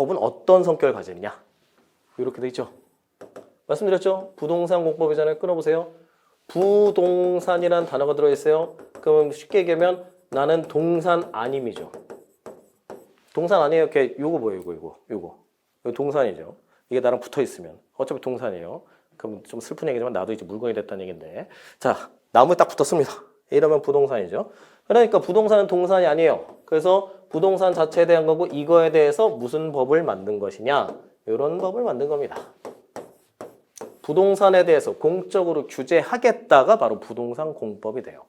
공법은 어떤 성격을 가지느냐 이렇게 돼 있죠. 말씀드렸죠? 부동산 공법이잖아요. 끊어보세요. 부동산이라는 단어가 들어있어요. 그럼 쉽게 얘기하면 나는 동산 아님이죠. 동산 아니에요. 이렇게 요거 뭐예요? 요거 동산이죠. 이게 나랑 붙어 있으면 어차피 동산이에요. 그럼 좀 슬픈 얘기지만 나도 이제 물건이 됐다는 얘기인데, 자 나무에 딱 붙었습니다. 이러면 부동산이죠. 그러니까 부동산은 동산이 아니에요. 그래서 부동산 자체에 대한 거고 이거에 대해서 무슨 법을 만든 것이냐, 이런 법을 만든 겁니다. 부동산에 대해서 공적으로 규제하겠다가 바로 부동산 공법이 돼요.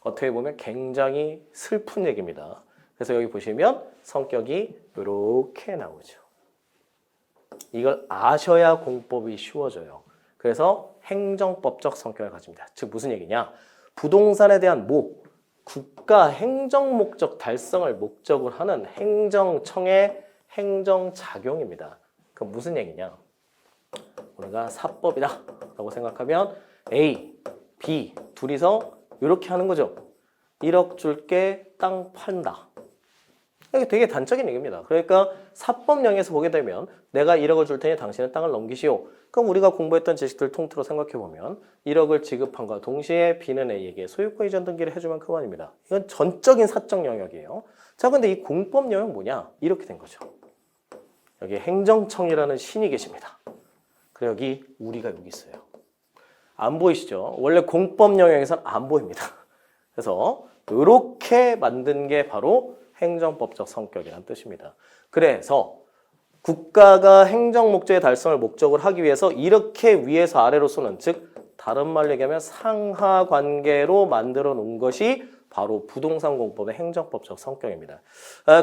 어떻게 보면 굉장히 슬픈 얘기입니다. 그래서 여기 보시면 성격이 이렇게 나오죠. 이걸 아셔야 공법이 쉬워져요. 그래서 행정법적 성격을 가집니다. 즉 무슨 얘기냐? 부동산에 대한 국가 행정 목적 달성을 목적으로 하는 행정청의 행정작용입니다. 그럼 무슨 얘기냐? 우리가 사법이다 라고 생각하면 A, B 둘이서 이렇게 하는 거죠. 1억 줄게 땅 판다. 이게 되게 단적인 얘기입니다. 그러니까 사법령에서 보게 되면 내가 1억을 줄 테니 당신은 땅을 넘기시오. 그럼 우리가 공부했던 지식들 통틀어 생각해보면 1억을 지급함과 동시에 B는 A에게 소유권 이전 등기를 해주면 그만입니다. 이건 전적인 사적 영역이에요. 자, 근데 이 공법 영역 뭐냐? 이렇게 된 거죠. 여기 행정청이라는 신이 계십니다. 그리고 여기 우리가 여기 있어요. 안 보이시죠? 원래 공법 영역에서는 안 보입니다. 그래서 이렇게 만든 게 바로 행정법적 성격이라는 뜻입니다. 그래서 국가가 행정 목적의 달성을 목적으로 하기 위해서 이렇게 위에서 아래로 쏘는, 즉 다른 말로 얘기하면 상하 관계로 만들어 놓은 것이 바로 부동산 공법의 행정법적 성격입니다.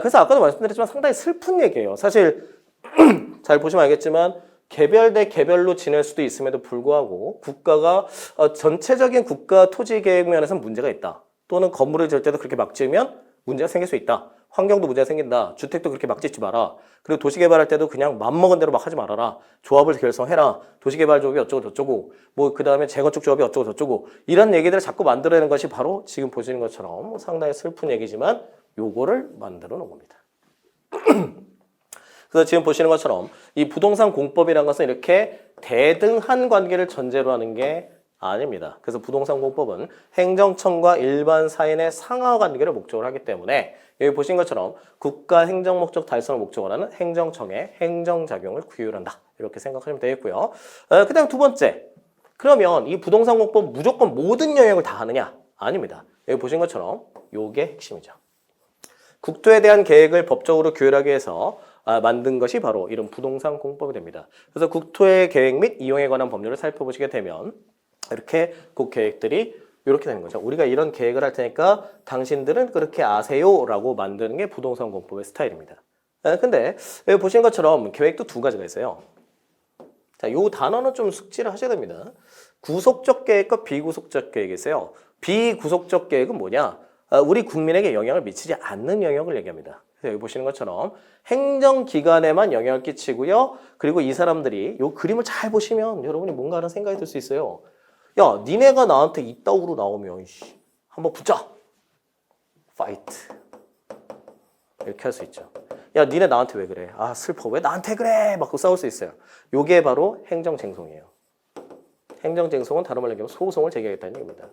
그래서 아까도 말씀드렸지만 상당히 슬픈 얘기예요. 사실 잘 보시면 알겠지만 개별 대 개별로 지낼 수도 있음에도 불구하고 국가가 전체적인 국가 토지 계획 면에서는 문제가 있다. 또는 건물을 지을 때도 그렇게 막 지으면 문제가 생길 수 있다. 환경도 문제가 생긴다. 주택도 그렇게 막 짓지 마라. 그리고 도시개발할 때도 그냥 맘먹은 대로 막 하지 말아라. 조합을 결성해라. 도시개발조합이 어쩌고 저쩌고 그 다음에 재건축 조합이 어쩌고 저쩌고 이런 얘기들을 자꾸 만들어내는 것이 바로 지금 보시는 것처럼 상당히 슬픈 얘기지만 요거를 만들어 놓은 겁니다. 그래서 지금 보시는 것처럼 이 부동산 공법이라는 것은 이렇게 대등한 관계를 전제로 하는 게 아닙니다. 그래서 부동산 공법은 행정청과 일반 사인의 상하 관계를 목적으로 하기 때문에 여기 보신 것처럼 국가 행정 목적 달성을 목적으로 하는 행정청의 행정작용을 규율한다. 이렇게 생각하시면 되겠고요. 그 다음 두 번째, 그러면 이 부동산 공법 무조건 모든 영역을 다 하느냐? 아닙니다. 여기 보신 것처럼 요게 핵심이죠. 국토에 대한 계획을 법적으로 규율하기 위해서 만든 것이 바로 이런 부동산 공법이 됩니다. 그래서 국토의 계획 및 이용에 관한 법률을 살펴보시게 되면 이렇게 그 계획들이 이렇게 되는 거죠. 우리가 이런 계획을 할 테니까 당신들은 그렇게 아세요 라고 만드는 게 부동산 공법의 스타일입니다. 근데 여기 보시는 것처럼 계획도 두 가지가 있어요. 자, 요 단어는 좀 숙지를 하셔야 됩니다. 구속적 계획과 비구속적 계획이 있어요. 비구속적 계획은 뭐냐? 우리 국민에게 영향을 미치지 않는 영역을 얘기합니다. 그래서 여기 보시는 것처럼 행정기관에만 영향을 끼치고요. 그리고 이 사람들이 요 그림을 잘 보시면 여러분이 뭔가 하는 생각이 들 수 있어요. 야, 니네가 나한테 이따구로 나오면 한번 붙자. 파이트. 이렇게 할 수 있죠. 야, 니네 나한테 왜 그래? 아, 슬퍼. 왜 나한테 그래? 막 싸울 수 있어요. 요게 바로 행정쟁송이에요. 행정쟁송은 다른 말로 얘기하면 소송을 제기하겠다는 얘기입니다.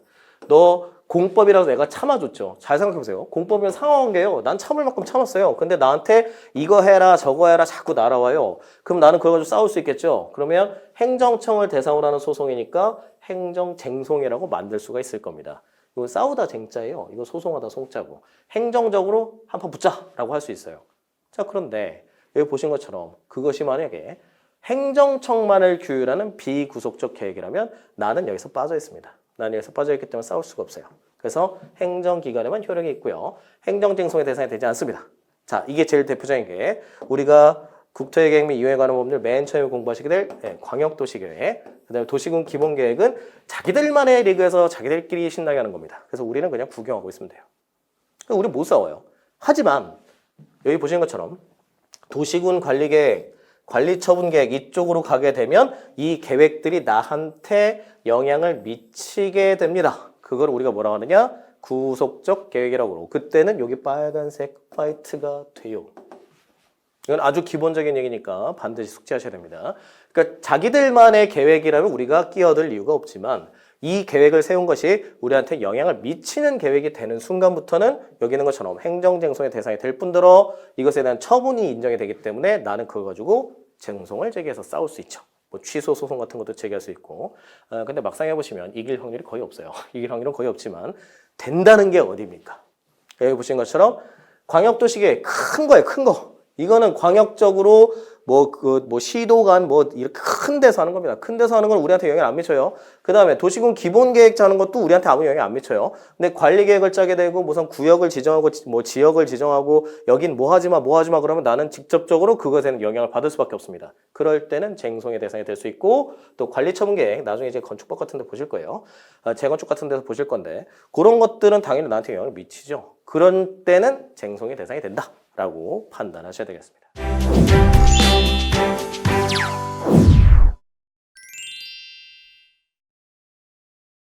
너 공법이라서 내가 참아줬죠. 잘 생각해보세요. 공법이면 상하관계예요. 난 참을 만큼 참았어요. 근데 나한테 이거 해라 저거 해라 자꾸 날아와요. 그럼 나는 그거 가지고 싸울 수 있겠죠. 그러면 행정청을 대상으로 하는 소송이니까 행정쟁송이라고 만들 수가 있을 겁니다. 이거 싸우다 쟁자예요. 이거 소송하다 송자고. 행정적으로 한판 붙자라고 할 수 있어요. 자, 그런데 여기 보신 것처럼 그것이 만약에 행정청만을 규율하는 비구속적 계획이라면 나는 여기서 빠져 있습니다. 나는 여기서 빠져 있기 때문에 싸울 수가 없어요. 그래서 행정기관에만 효력이 있고요. 행정쟁송의 대상이 되지 않습니다. 자, 이게 제일 대표적인 게 우리가 국토의 계획 및 이용에 관한 법률 맨 처음에 공부하시게 될 광역도시계획, 그다음에 도시군 기본계획은 자기들만의 리그에서 자기들끼리 신나게 하는 겁니다. 그래서 우리는 그냥 구경하고 있으면 돼요. 우리는 못 싸워요. 하지만 여기 보시는 것처럼 도시군 관리계획, 관리처분계획 이쪽으로 가게 되면 이 계획들이 나한테 영향을 미치게 됩니다. 그걸 우리가 뭐라고 하느냐? 구속적 계획이라고 그러고 그때는 여기 빨간색 파이트가 돼요. 이건 아주 기본적인 얘기니까 반드시 숙지하셔야 됩니다. 그러니까 자기들만의 계획이라면 우리가 끼어들 이유가 없지만 이 계획을 세운 것이 우리한테 영향을 미치는 계획이 되는 순간부터는 여기 있는 것처럼 행정쟁송의 대상이 될 뿐더러 이것에 대한 처분이 인정이 되기 때문에 나는 그거 가지고 쟁송을 제기해서 싸울 수 있죠. 뭐 취소 소송 같은 것도 제기할 수 있고. 근데 막상 해보시면 이길 확률이 거의 없어요. 이길 확률은 거의 없지만 된다는 게 어디입니까? 여기 보신 것처럼 광역도시계획 큰 거예요, 큰 거. 이거는 광역적으로 시도 간 이렇게 큰 데서 하는 겁니다. 큰 데서 하는 건 우리한테 영향 안 미쳐요. 그 다음에 도시군 기본계획 짜는 것도 우리한테 아무 영향 안 미쳐요. 근데 관리계획을 짜게 되고 무슨 구역을 지정하고 지역을 지정하고 여긴 뭐 하지 마 그러면 나는 직접적으로 그것에 영향을 받을 수밖에 없습니다. 그럴 때는 쟁송의 대상이 될 수 있고 또 관리처분계획 나중에 이제 건축법 같은 데 보실 거예요. 재건축 같은 데서 보실 건데 그런 것들은 당연히 나한테 영향을 미치죠. 그런 때는 쟁송의 대상이 된다라고 판단하셔야 되겠습니다.